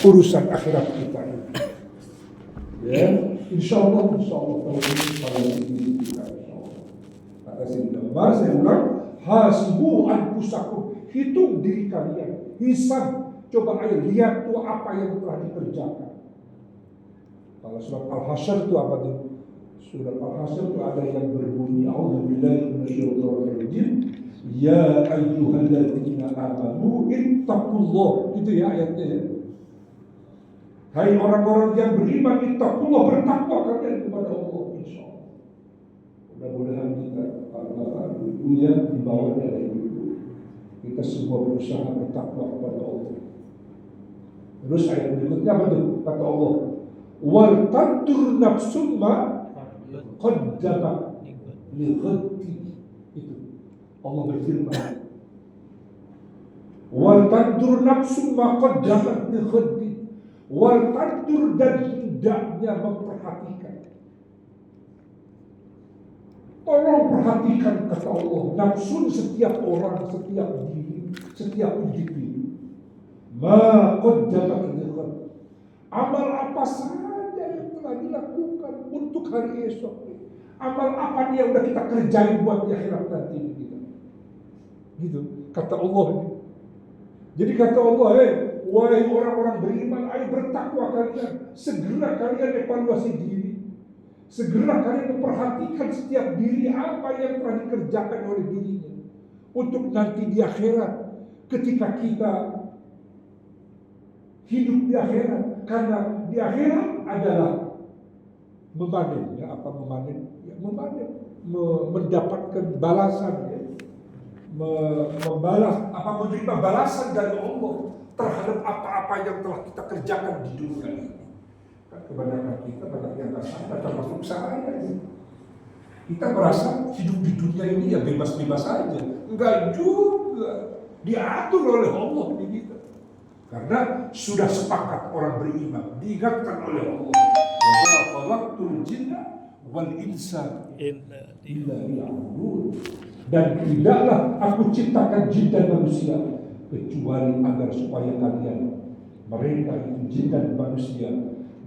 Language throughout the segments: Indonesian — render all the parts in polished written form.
urusan akhirat kita ini. Ya, insya Allah kalau ini pada diri kita, insya Allah. Kata Sayyidina Umar, saya ulang, hasibu anfusakum, hitung diri kalian, hisab, coba ayo lihat tuh apa yang telah dikerjakan. Kalau surat Al-Hasyr itu apa tuh? Surat Al-Hasyr itu ada yang berbunyi, a'udzubillahi minasyaitonirrajim, ya ayyuhalladzina amanu ittaqullah. Itu ya ayatnya ya. Hai orang-orang yang beriman, ittaqullah, bertakwa kalian kepada Allah, insyaallah. Mudah-mudahan kita para ibunya di bawah dari ibu, kita semua berusaha bertakwa kepada Allah. Terus ayat berikutnya apa tuh? Kata Allah, wal tandur nafsum ma qaddamat li ghaddi. Itu Allah berfirman, wal tandur nafsum ma qaddamat li ghaddi. Wal tandur, dan hendaknya memperhatikan. Tolong perhatikan, kata Allah, nafsun setiap orang, setiap diri, setiap individu. Ma qaddamat li ghaddi. Amal apa saja yang telah dilakukan untuk hari esok. Amal apa yang udah kita kerjain buat di akhirat nanti kita. Gitu kata Allah. Jadi kata Allah, wahai orang-orang beriman, ayo bertakwa kalian. Segera kalian evaluasi diri. Segera kalian memperhatikan setiap diri apa yang telah dikerjakan oleh dirinya. Untuk nanti di akhirat, ketika kita hidup di akhirat. Karena di akhirat adalah memanen. Ya, apa memanen? Ya, memanen. Mendapatkan balasan. Ya. Menerima balasan dari Allah terhadap apa-apa yang telah kita kerjakan di dunia ini. Kan kebanyakan kita, banyak yang tak sadar, termasuk saya. Kita merasa hidup di dunia ini ya bebas-bebas saja. Enggak juga. Diatur oleh Allah di kita. Karena sudah sepakat orang beriman, diingatkan oleh Allah. Wa ma khalaqtul jinna wal insa illa liya'budun. Dan tidaklah aku ciptakan jin dan manusia kecuali agar supaya kalian, mereka itu jin dan manusia,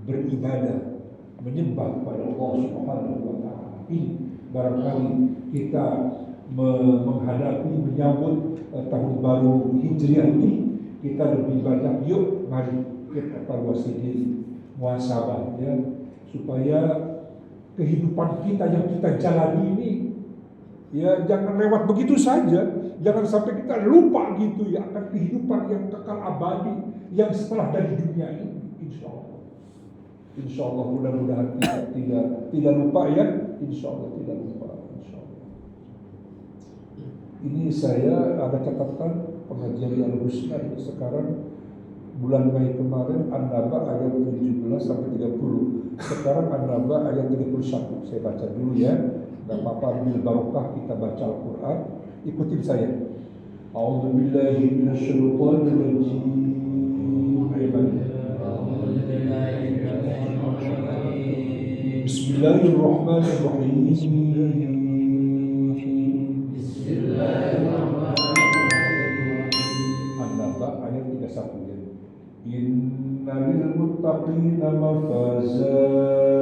beribadah, menyembah kepada Allah Subhanahu wa taala. Ini barangkali kita menghadapi, menyambut tahun baru Hijriah ini, kita lebih banyak, yuk mari kita evaluasi diri, muhasabah ya, supaya kehidupan kita yang kita jalani ini ya jangan lewat begitu saja. Jangan sampai kita lupa gitu ya akan kehidupan yang kekal abadi yang setelah dari dunia ini. Insya Allah mudah-mudahan kita tidak lupa ya. Insya Allah tidak lupa. Insya Allah. Ini saya ada catatan pengajian Al-Husna ini sekarang bulan Mei kemarin An-Naba ayat 17 sampai 30. Sekarang An-Naba ayat 31. Saya baca dulu ya. Gak apa-apa, bil barokah kita baca Al-Quran. Ikutin saya. A'udzubillahi minasyaitonirrajim. Bismillahirrahmanirrahim. An-Naba ayat 31 ya. Inna lil muttaqina mafazan.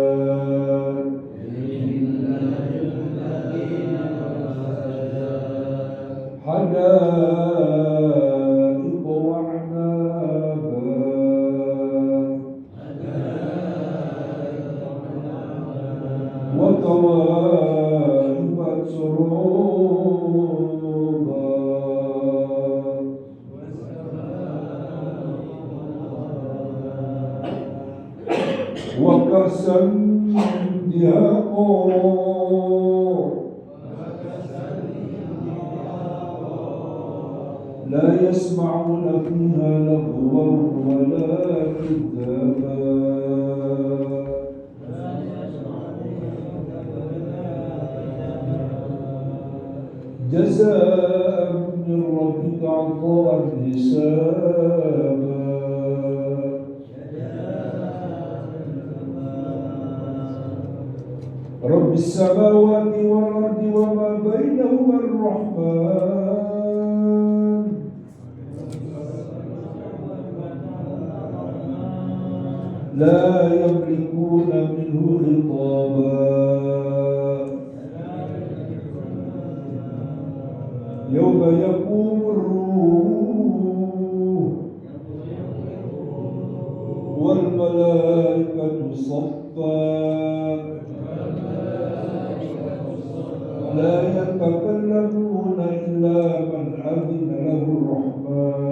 حدائق وعنابا وكواعب أترابا وكأسا دهاقا لا يسمعون فيها لغوا ولا كذابا جزاء من ربك عطاء حسابا رب السماوات والأرض وما بينهما الرحمن لا يملكون منه خطابا يوم يقوم الروح والملائكة صفا لا يتكلمون إلا من أذن له الرحمن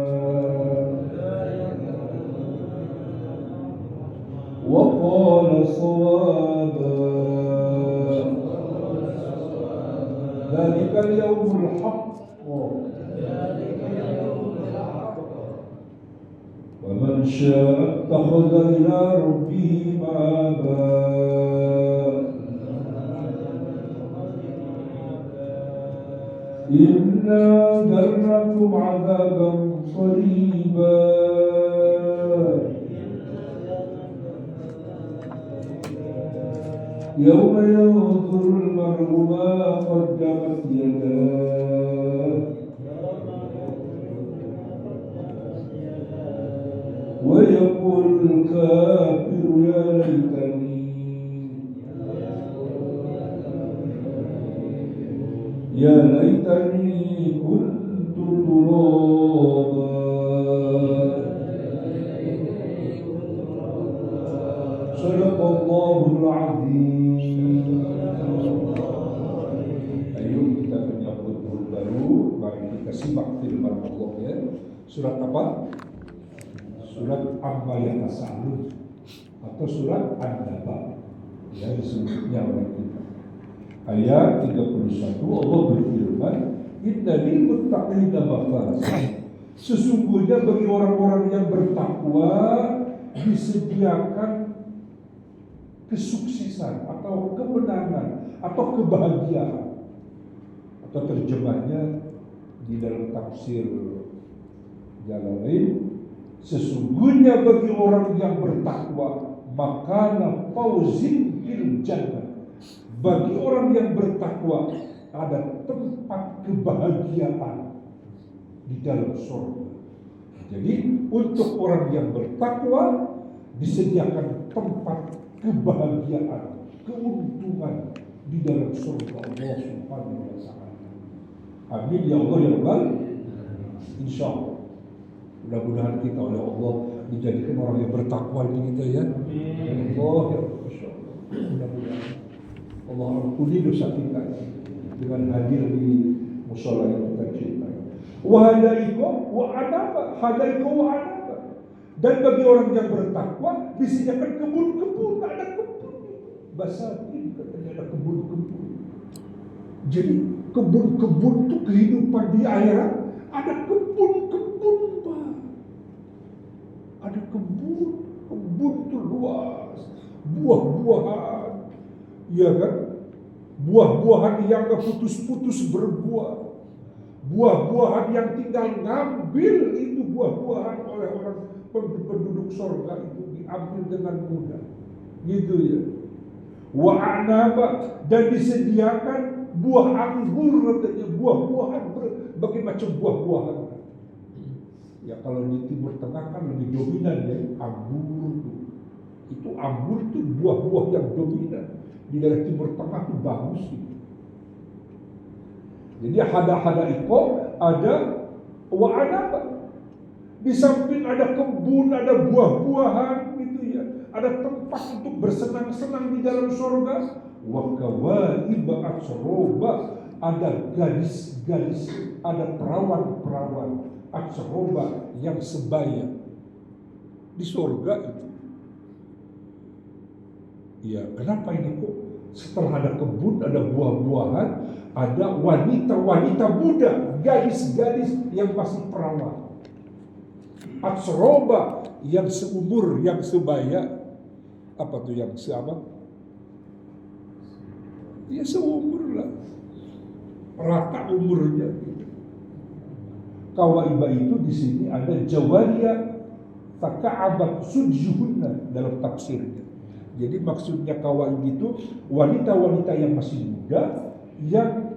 وقال صوابا ذلك اليوم الحق ومن شاء اتخذ إلى ربه مآبا إنا أنذرناكم عذابا قريبا يوم ينظر المرء ما قدمت يداه ويقول الكافر يا ليتني كنت ترابا صدق الله العظيم. Ayo kita menyambut tahun baru, mari kita simak firman Allah ya. Surat apa? Surat Amma Yatasa'alun atau surat An-Naba ya disebutnya oleh kita. Ayat 31 Allah berfirman, Inna lil muttaqina mafaza. Sesungguhnya bagi orang-orang yang bertakwa disediakan kesuksesan atau kemenangan atau kebahagiaan. Atau terjemahnya di dalam tafsir Jalalain, sesungguhnya bagi orang yang bertakwa makana fauzin fil jannah. Bagi orang yang bertakwa ada tempat kebahagiaan di dalam surga. Jadi untuk orang yang bertakwa disediakan tempat kebahagiaan, keuntungan di dalam surga Allah Subhanahu wa taala. Amin ya Allah ya Rabbal. Insyaallah. Mudah-mudahan kita oleh Allah dijadikan orang yang bertakwa ini kita ya. Amin. Allah ya insyaallah. Mudah-mudahan Allah ampuni dosa kita dengan hadir di musala yang kita cintai. Wa hadaiko wa anaba, hadaiko wa anaba. Dan bagi orang yang bertakwa disediakan kebun-kebun, ada kebun. Bahasa ini katanya ada kebun-kebun. Jadi kebun-kebun itu kehidupan di akhirat, ada kebun-kebun, Pak. Ada kebun itu luas, buah-buahan. Iya kan? Buah-buahan yang gak putus-putus berbuah. Buah-buahan yang tinggal ngambil itu buah-buahan oleh orang penduduk surga itu diambil dengan mudah. Gitu ya. Wa anaba, dan disediakan buah anggur katanya, buah-buahan berbagai macam buah-buahan. Ya kalau di Timur Tengah kan lebih dominan ya anggur itu anggur itu buah-buah yang dominan. Di daerah Timur Tengah itu bagus gitu. Jadi hada iko ada wa anaba. Di samping ada kebun, ada buah-buahan gitu ya. Ada tempat untuk bersenang-senang di dalam surga. Wa kawaiba atsroba, ada gadis-gadis, ada perawan-perawan atsroba yang sebaya di surga itu. Ya, kenapa ini kok setelah ada kebun, ada buah-buahan, ada wanita-wanita muda, gadis-gadis yang masih perawan. Atsroba yang seumur, yang sebaya. Apa tuh yang sama? Ya seumur lah. Rata umurnya gitu. Kawaiba itu di sini ada jawaria taka'abat sujjuhunna dalam tafsirnya. Jadi maksudnya kawaib itu wanita-wanita yang masih muda, yang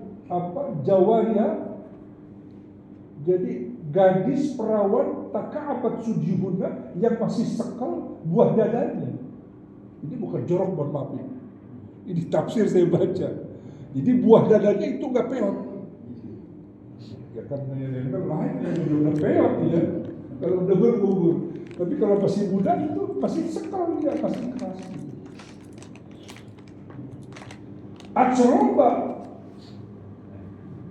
jawaria, jadi gadis perawan taka'abat sudihunna, yang masih sekal buah dadanya. Ini bukan jorok, mohon maaf. Ini tafsir saya baca. Jadi buah dadanya itu nggak peot. Ya kan lain udah peot ya. Kalau udah berumur. Tapi kalau masih muda itu masih sekal dia, masih keras. Atsroba,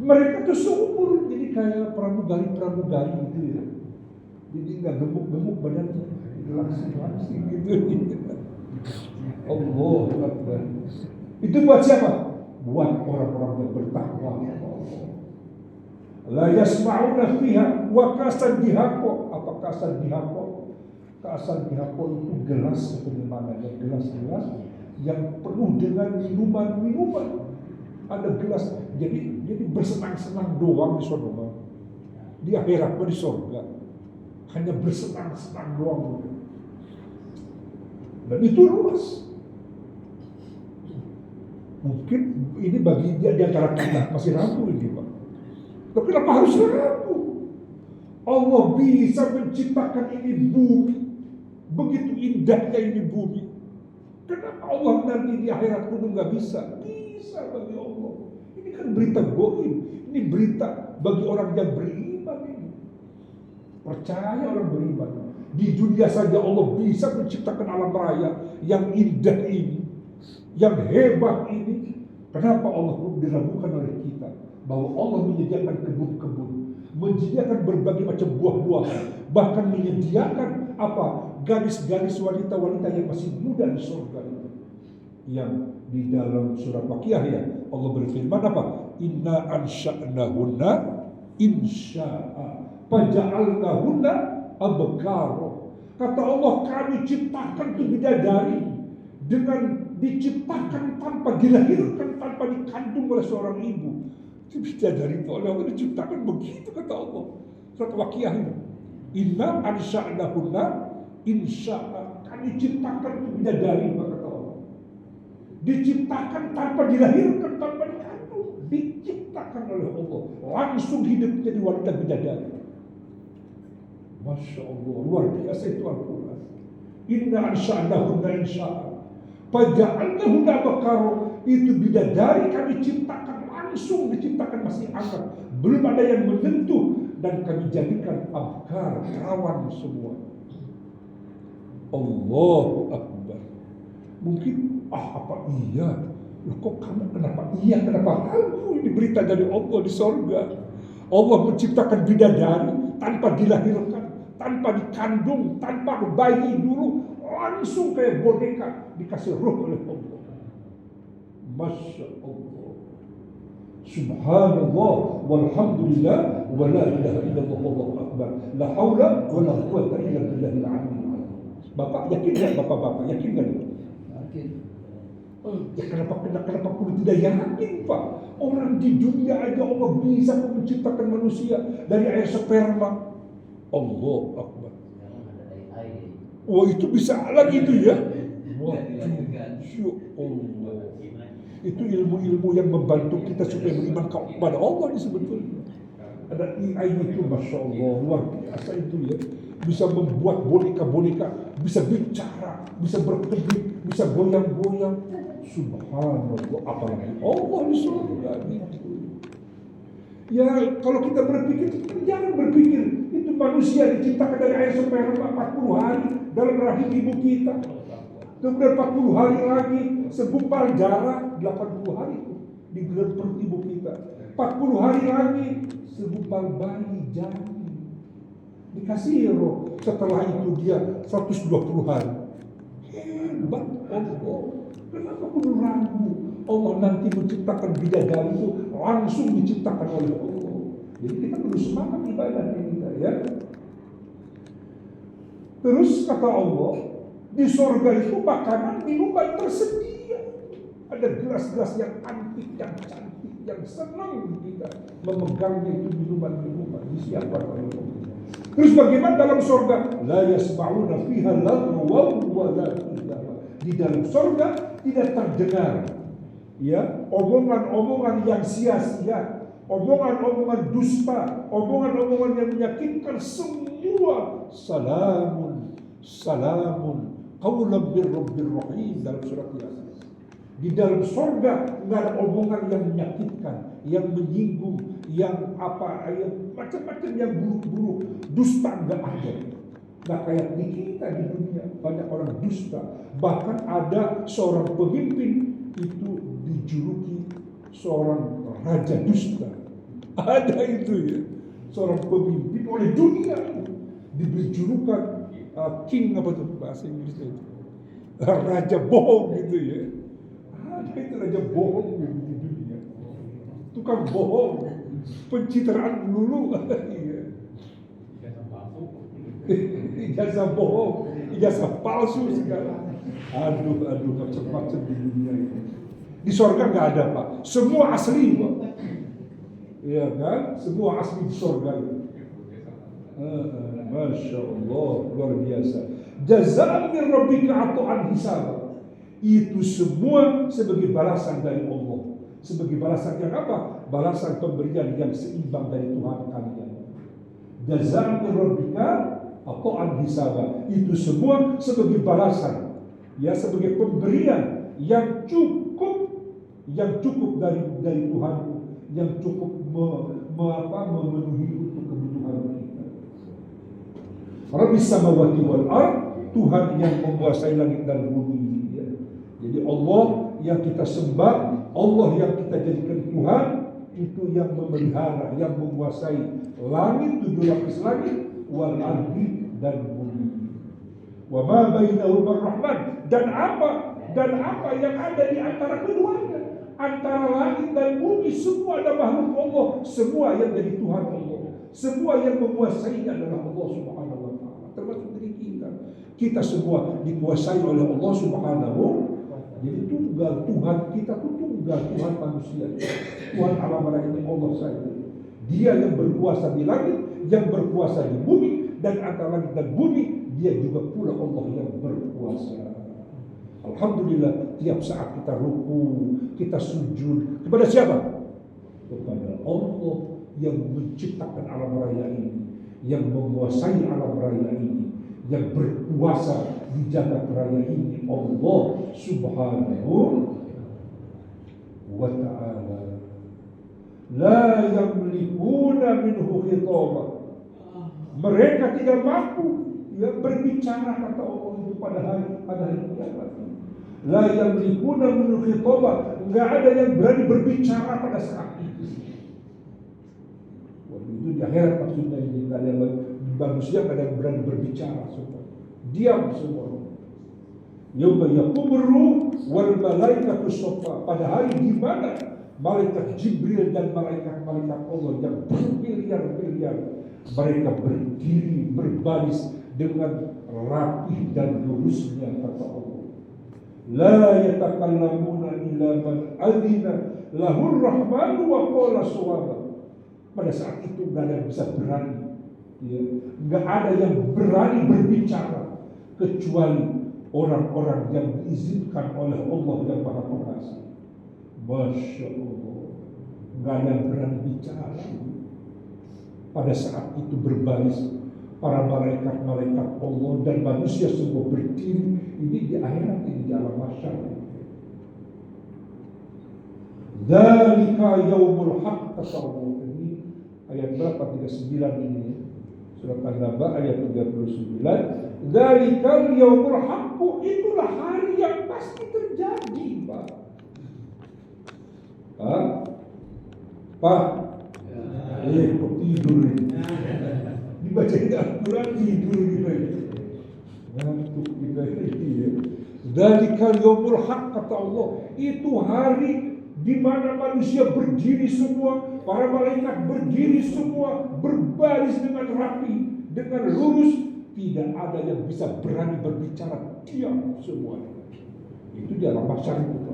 mereka tuh seumur, jadi kayak pramugari gitu ya. Jadi nggak gemuk badannya, langsing gitu. Allah Akbar. Itu buat siapa? Buat orang-orang yang bertakwa. La yasma'una fiha wa kasan dihako. Apa kasan dihako? Kasan dihako itu gelas kepenyimanannya, gelas-gelas yang penuh dengan minuman. Ada gelas, jadi bersenang-senang doang di surga. Di akhirat di surga hanya bersenang-senang doang. Dan itu luas. Mungkin ini bagi dia di antara kita masih ragu ini, Pak. Tapi kenapa harus ragu? Allah bisa menciptakan ini bumi, begitu indahnya ini bumi. Kenapa Allah nanti di akhirat pun nggak bisa? Bisa bagi Allah. Ini kan berita goib. Ini berita bagi orang yang beriman ini. Percaya orang beriman. Di dunia saja Allah bisa menciptakan alam raya yang indah ini, yang hebat ini. Kenapa Allah belum diragukan oleh kita? Bahwa Allah menyediakan kebun-kebun, menyediakan berbagai macam buah-buahan, bahkan menyediakan gadis-gadis wanita-wanita yang masih muda di surga itu. Yang di dalam surat Waqiah ya, Allah berfirman apa? Inna ansha'nahunna insya'a faja'alnahunna abkara. Kata Allah, kami ciptakan itu bidadari dengan diciptakan tanpa dilahirkan, tanpa dikandung oleh seorang ibu. Itu bidadari itu oleh Allah diciptakan begitu, kata Allah. Surat Waqiah itu. Inna ansha'nahunna insya'a, kami ciptakan itu bidadari, kata Allah. Diciptakan tanpa dilahirkan, tanpa dikandung, diciptakan oleh Allah, langsung hidup jadi wanita bidadari. Masya Allah, luar biasa itu Al-Quran. Inna ansha'nahunna insya'a faja'alnahunna abkara, itu bidadari kami ciptakan langsung, diciptakan masih angkat, belum ada yang menyentuh, dan kami jadikan abkar, perawan semua. Allahu Akbar. Mungkin apa iya? Loh, kok kamu kenapa iya? Kenapa tahu? Ini berita dari Allah di sorga. Allah menciptakan bidadari tanpa dilahirkan, tanpa dikandung, tanpa bayi dulu, langsung kayak boneka dikasih ruh oleh Allah. Masya Allah. Subhanallah walhamdulillah wa la ilaha illallah wallahu akbar. La haula wa la quwwata illa billahil aliyyil. Bapak yakin enggak, Bapak-bapak yakin enggak? Yakin. Ya kenapa perlu tidak yakin, Pak? Orang di dunia aja Allah bisa menciptakan manusia dari air sperma. Allah Akbar. Wah, itu bisa lagi itu ya. Wah, Masya Allah. Itu ilmu-ilmu yang membantu kita supaya beriman kepada Allah ini sebetulnya. Ada AI itu, Masya Allah, luar biasa itu ya. Bisa membuat boneka-boneka, bisa bicara, bisa berkedip, bisa goyang-goyang. Subhanallah, apalagi Allah di surga gitu. Ya kalau kita berpikir, jangan berpikir itu manusia diciptakan dari air sperma 40 hari dalam rahim ibu kita. Kemudian 40 hari lagi segumpal darah, 80 hari itu di dalam perut ibu kita. 40 hari lagi segumpal bayi janin dikasih roh. Setelah itu dia 120 hari. Hebat Allah. Kenapa perlu ragu? Allah nanti menciptakan bidadari itu langsung diciptakan oleh Allah. Jadi kita perlu semangat ibadah kita ya. Terus kata Allah, di surga itu makanan minuman tersedia. Ada gelas-gelas yang antik, yang cantik, yang senang kita memegangnya itu minuman-minuman disiapkan oleh Allah. Terus bagaimana dalam surga? La yasma'una fiha lagwan wa la kidaba. Di dalam surga tidak terdengar ya omongan-omongan yang sia-sia, omongan-omongan dusta, omongan-omongan yang menyakitkan, semua salamun qaulan bir rabbir rahim dalam surat Yasin. Di dalam surga nggak ada omongan yang menyakitkan, yang menyinggung, yang macam-macam yang buruk-buruk, dusta nggak ada. Nggak kayak di kita di dunia, banyak orang dusta. Bahkan ada seorang pemimpin itu dijuluki seorang raja dusta. Ada itu ya, seorang pemimpin oleh dunia diberi julukan king apa tuh bahasa Inggrisnya itu, raja bohong gitu ya. Ada itu raja bohong di dunia, tukang bohong, pencitraan dulu. Ijazah bohong, ijazah palsu segala. Aduh macam-macam di dunia ini. Di surga nggak ada Pak, semua asli Pak. Iya kan, semua asli di surga itu. Masya Allah, luar biasa. Jazaan min rabbika ata'an hisab. Itu semua sebagai balasan dari Allah. Sebagai balasan yang apa? Balasan pemberian yang seimbang dari Tuhan kalian. Jazaan min rabbika ata'an hisab. Itu semua sebagai balasan, ya, sebagai pemberian yang cukup dari Tuhan, yang cukup memenuhi untuk kebutuhan kita. Rabbis samawati wal ard, Tuhan yang menguasai langit dan bumi. Ya. Jadi Allah yang kita sembah, Allah yang kita jadikan Tuhan, itu yang memelihara, yang menguasai langit, 7 lapis langit, wal ardi dan bumi. Wa ma bainahuma rahman, dan apa yang ada di antara keduanya, antara langit dan bumi, semua ada makhluk Allah, semua yang jadi Tuhan Allah, semua yang menguasainya adalah Allah Subhanahu wa taala, termasuk diri kita. Kita semua dikuasai oleh Allah Subhanahu. Jadi tunggal Tuhan kita tuh tunggal, Tuhan manusia, Tuhan alam raya ini Allah saja. Dia yang berkuasa di langit, yang berkuasa di bumi, dan antara langit dan bumi dia juga pula Allah yang berkuasa. Alhamdulillah, tiap saat kita ruku, kita sujud kepada siapa? Kepada Allah yang menciptakan alam raya ini, yang menguasai alam raya ini, yang berkuasa di jagat raya ini, Allah Subhanahu wa ta'ala. La yamlikuna minhu khitaba. Mereka tidak mampu berbicara, kata Allah itu pada hari kiamat. La yamlikuna minhu khitaba. Enggak ada yang berani berbicara pada saat itu. Waktu itu di akhirat maksudnya ini, enggak ada manusia, enggak ada yang berani berbicara semua. Diam semua. Yauma yaqumur ruh wal malaikatu shaffa. Pada hari di mana malaikat Jibril dan malaikat-malaikat Allah yang bermiliar-miliar mereka berdiri berbaris dengan rapi dan lurusnya, kata Allah. La yatakallamuna illa man adzina lahur rahmanu wa qala shawaba. Pada saat itu enggak ada yang bisa berani, ya, enggak ada yang berani berbicara kecuali orang-orang yang diizinkan oleh Allah yang Maha Pengasih. Masya Allah, enggak ada yang berani bicara. Pada saat itu berbaris para malaikat-malaikat Allah dan manusia semua berdiri. Ini di akhirat, ini di alam mahsyar. Dzalika yaumul haq, kata Allah. Ini ayat berapa? 39 ini. Surat An-Naba ayat 39. Dzalika yaumul haq, itulah hari yang pasti terjadi, Pak. Pak, kok tidur ini? Dibaca Al-Quran tidur kita ini. Ngantuk kita ini ya. Dzalikal yaumul haq, kata Allah. Itu hari di mana manusia berdiri semua, para malaikat berdiri semua, berbaris dengan rapi, dengan lurus. Tidak ada yang bisa berani berbicara, diam semua. Itu di alam mahsyar itu.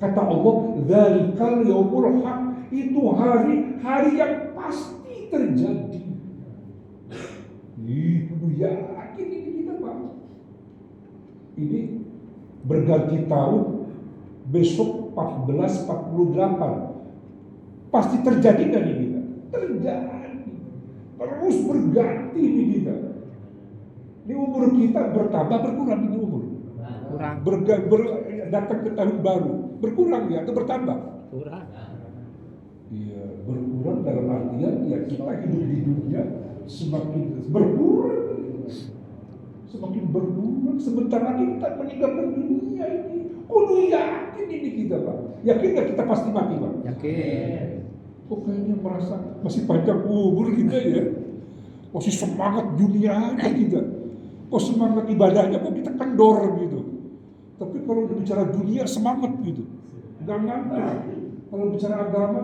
Kata Allah, dzalikal yaumul haq, itu hari yang pasti terjadi. Itu yakin ini kita, Pak. Ini berganti tahun, besok 1448. Pasti terjadi nggak di kita? Terjadi. Terus berganti di kita. Di umur kita bertambah berkurang ini umur. Kurang. Datang ke tahun baru berkurang ya atau bertambah? Kurang. Iya, berkurang dalam artian ya kita hidup di dunia semakin berkurang. Semakin berkurang, sebentar lagi kita meninggalkan dunia ini. Kudu yakin ini kita, Pak. Yakin nggak kita pasti mati, Pak? Yakin. Kok kayaknya merasa masih panjang umur kita ya? Masih semangat dunianya kita. Kok semangat ibadahnya kok kita kendor gitu. Tapi kalau bicara dunia semangat gitu. Nggak ngantuk. Kalau bicara agama,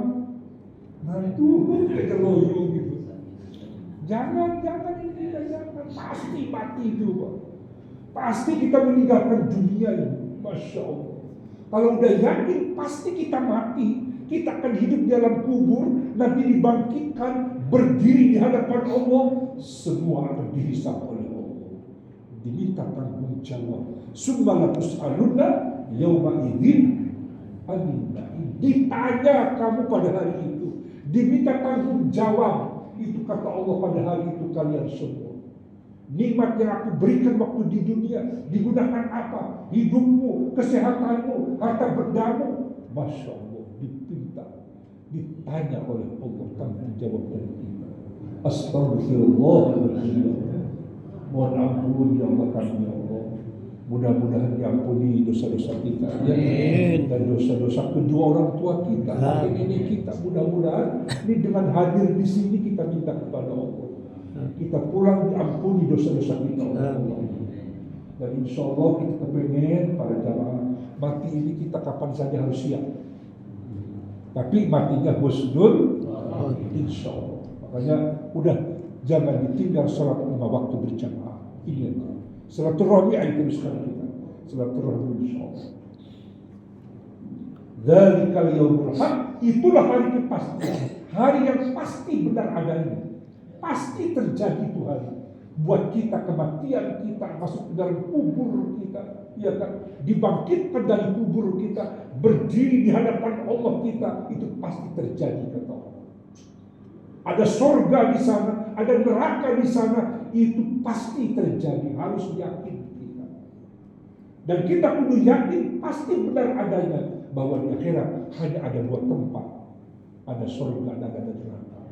ngantuk kayak loyo gitu. Jangan ini kita jangan. Pasti mati itu, Pak. Pasti kita meninggalkan dunia ini. Masya Allah. Kalau udah yakin pasti kita mati. Kita akan hidup di dalam kubur, nanti dibangkitkan, berdiri di hadapan Allah, semua akan dihisab oleh Allah. Diminta tanggung jawab. Summa latus'alunna yauma idzin anin na'im. Ditanya kamu pada hari itu, diminta tanggung jawab. Itu kata Allah pada hari itu kalian semua. Nikmat yang aku berikan waktu di dunia digunakan apa? Hidupmu, kesehatanmu, harta bendamu. Masya Allah. Ditanya oleh Allah tanggung jawab dari kita. Astagfirullahaladzim. Mohon ampun ya Allah kami ya Allah. Mudah-mudahan diampuni dosa-dosa kita ya. Dan dosa-dosa kedua orang tua kita, kakek nenek kita. Mudah-mudahan ini dengan hadir di sini kita minta kepada Allah. Kita pulang diampuni dosa-dosa kita oleh Allah. Dan insya Allah kita pengen para jamaah mati ini kita kapan saja harus siap. Tapi matinya husnul insya Allah. Makanya udah jangan ditinggal sholat 5 waktu berjamaah. Ini aja. Silaturahmi ayo teruskan kita. Silaturahmi insya Allah. Dzalikal yaumul haq, itulah hari kepastian. Hari yang pasti benar adanya. Pasti terjadi itu hari. Buat kita kematian kita masuk ke dalam kubur kita, ya kan? Dibangkitkan dari kubur kita, berdiri di hadapan Allah kita, itu pasti terjadi kata Allah. Ada surga di sana, ada neraka di sana, itu pasti terjadi, harus yakin kita. Dan kita kudu yakin pasti benar adanya bahwa di akhirat hanya ada 2 tempat, ada surga dan ada neraka.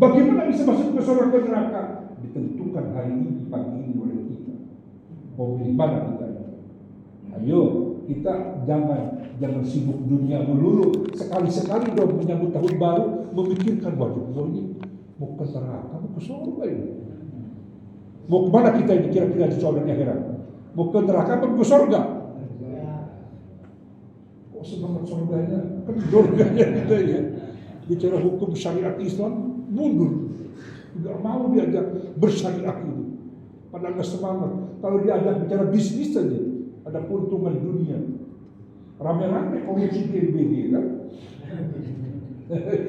Bagaimana bisa masuk ke surga dan neraka? Ditentukan hari ini, pagi ini oleh kita. Mau pilih mana kita ini? Ayo, kita jangan sibuk dunia melulu. Sekali-sekali dong menyambut tahun baru, memikirkan waduh, ini mau ke neraka, mau ke surga ini. Mau kemana kita ini kira-kira di surga di akhirat? Mau ke neraka, mau ke surga? Kok semangat surganya? Kan surganya kita ya. Bicara hukum syariat Islam, mundur. Tidak mau diajak bersyariah itu. Padahal nggak semangat. Kalau diajak bicara bisnis saja, ada keuntungan dunia. Rame-rame komisi GBG kan?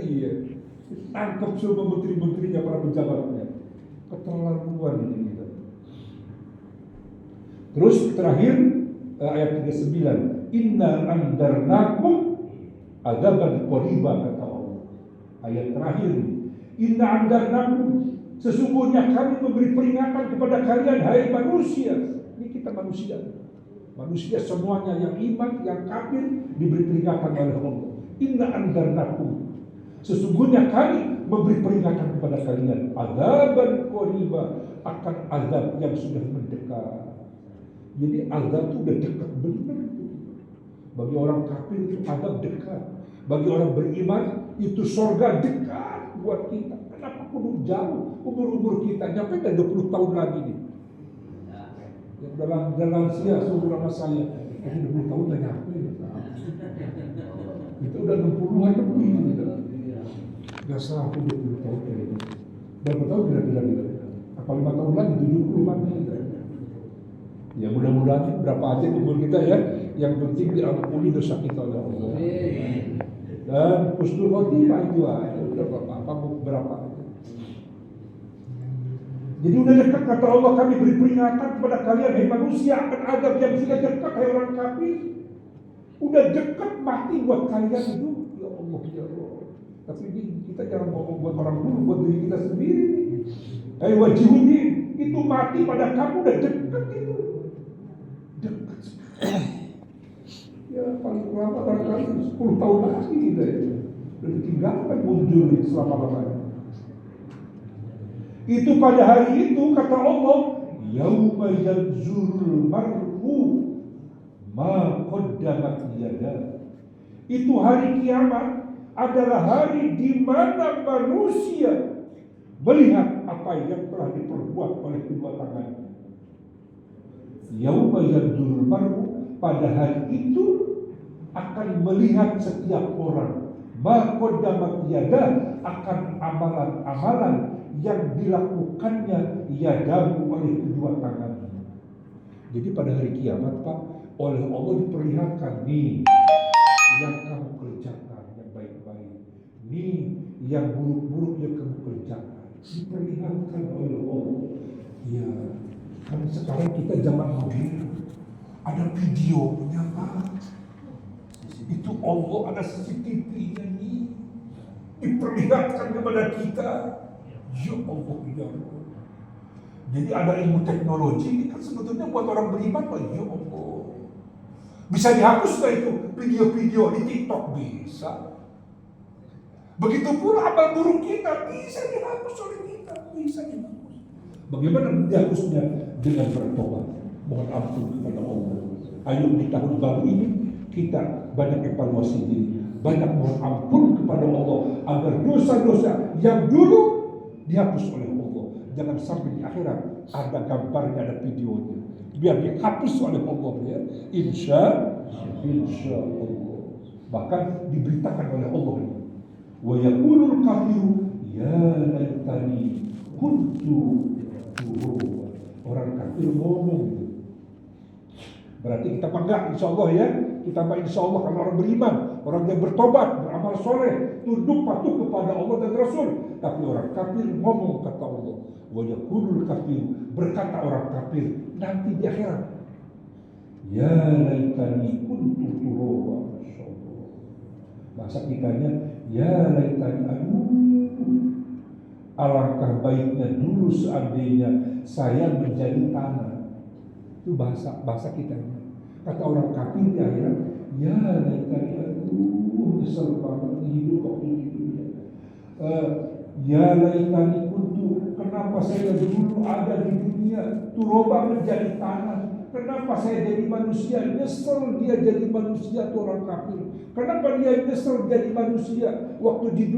Iya. Tangkap semua menteri-menterinya, para pejabatnya. Keterlaluan ini kita. Terus terakhir ayat 39. Inna andarnakum adzaban qariba kata Allah. Ayat terakhir ini. Inna andarnakum, sesungguhnya kami memberi peringatan kepada kalian hai manusia. Ini kita manusia. Manusia semuanya yang iman, yang kafir diberi peringatan oleh Allah. Inna andarnakum, sesungguhnya kami memberi peringatan kepada kalian adzaban qariba, akan azab yang sudah mendekat. Jadi azab itu udah dekat benar. Bagi orang kafir itu azab dekat. Bagi orang beriman itu surga dekat buat kita. Kenapa kudu jauh umur kita? Nyampe kan 20 tahun lagi nih. Yang dalam sia seumur sama saya, ini 20 tahun udah nyampe. Itu udah 60-an lebih gitu. Gak salah 20 tahun kayaknya. Berapa tahun kira-kira gitu? Apa 5 tahun lagi 70 mati gitu. Ya mudah-mudahan berapa aja umur kita ya. Yang penting diampuni dosa kita oleh Allah. Dan husnul khotimah itu udah berapa? Jadi udah dekat kata Allah, kami beri peringatan kepada kalian hai manusia akan azab yang sudah dekat hai orang kafir. Udah dekat mati buat kalian itu. Ya Allah ya Allah. Tapi ini kita jangan ngomong buat orang dulu, buat diri kita sendiri. Wajihudin itu mati pada kamu udah dekat itu, dekat. Ya paling lama barangkali 10 tahun lagi kita ya. Udah ditinggalkan muncul selama-lamanya. Itu pada hari itu kata Allah, yauma yanzurul mar'u ma qaddamat yadah. Itu hari kiamat adalah hari di mana manusia melihat apa yang telah diperbuat oleh kedua tangannya. Yauma yanzurul mar'u, pada hari itu akan melihat setiap orang ma qaddamat yadah, akan amalan-amalan yang dilakukannya yadahu oleh kedua tangannya. Jadi pada hari kiamat Pak, oleh Allah diperlihatkan, nih yang kamu kerjakan yang baik-baik, nih yang buruk-buruk yang kamu kerjakan, diperlihatkan oleh Allah. Ya, kan sekarang kita zaman modern, ada videonya Pak. Itu Allah, ada CCTV-nya nih, diperlihatkan kepada kita. Ya Allah, ya Allah. Jadi ada ilmu teknologi ini kan sebetulnya buat orang beriman Pak. Ya Allah, bisa dihapus nggak itu video-video di TikTok? Bisa. Begitu pula amal buruk kita bisa dihapus oleh kita, bisa dihapus. Bagaimana dihapusnya? Dengan bertobat, mohon ampun kepada Allah. Ayo di tahun baru ini kita banyak evaluasi diri, banyak mohon ampun kepada Allah agar dosa-dosa yang dulu dihapus oleh Allah. Jangan sampai di akhirat ada gambarnya, ada videonya, biar dihapus oleh Allah ya. Insya Allah. Bahkan diberitakan oleh Allah ini, wa yaqulul kafiru ya laitani kuntu turaba. Orang kafir ngomong. Berarti kita bangga insya Allah ya. Kita bangga insya Allah kalau orang beriman, orang yang bertobat, beramal soleh, tunduk patuh kepada Allah dan Rasul. Tapi orang kafir ngomong, kata Allah, wa yaqulul kafir, berkata orang kafir nanti di akhirat, ya laitani kuntu turaba. Masyaallah. Bahasa kitanya, ya laitani, aduh, alangkah baiknya dulu seandainya saya menjadi tanah. Itu bahasa kitanya. Kata orang kafir di akhirat, ya laitani, aduh, nyesel banget hidup waktu di dunia. Ya laitani kuntu, kenapa saya dulu ada di dunia, turoba menjadi tanah. Kenapa saya jadi manusia? Nyesel dia jadi manusia tuh orang kafir. Kenapa dia nyesel jadi manusia waktu di dunia?